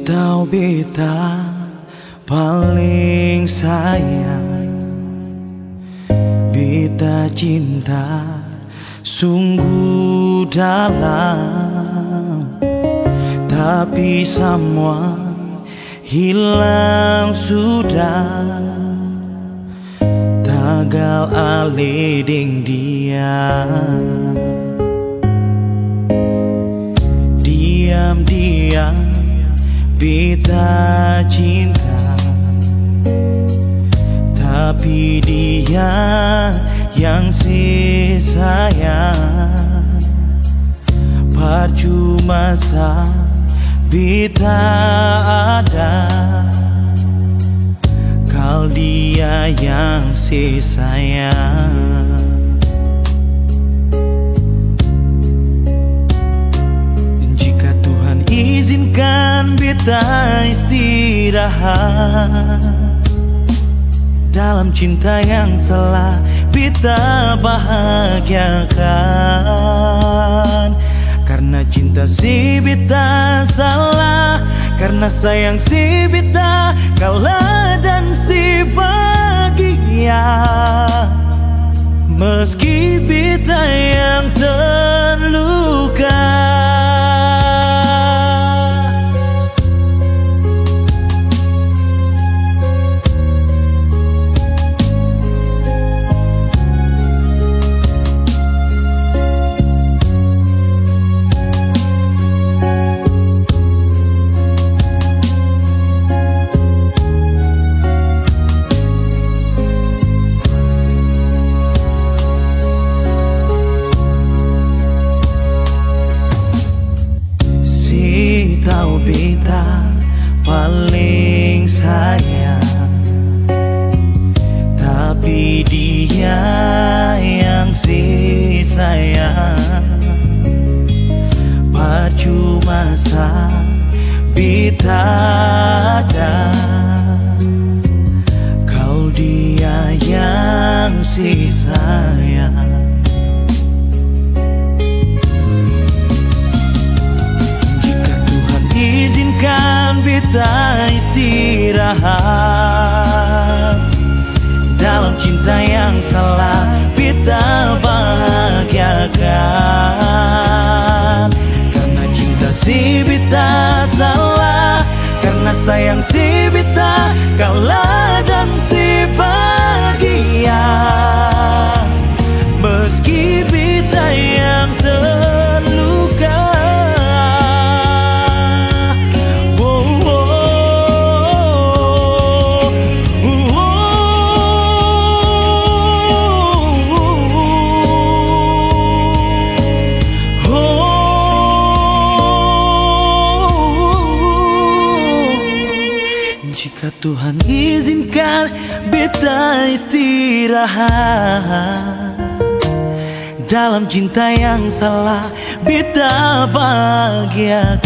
tahu beta paling sayang, beta cinta sungguh dalam, tapi semua hilang sudah. Tagal ale deng dia, diam-diam beta cinta, tapi dia yang si sayang. Percuma sah beta ada, kal dia yang si sayang. Jika Tuhan izinkan beta istirahat dalam cinta yang salah, beta bahagiakan. Karena cinta si beta salah, karena sayang si beta kalah dan si bahagia. Meski beta yang terluka, tahu beta paling sayang, tapi dia yang si sayang. Percuma sah beta ada, kau dia yang si sayang. Izinkan beta istirahat dalam cinta yang salah, beta bahagiakan. Karena cinta si beta salah, karena sayang si beta kalah dan si bahagia. Meski beta yang terluka, jika Tuhan izinkan beta istirahat dalam cinta yang salah, beta bahagiakan.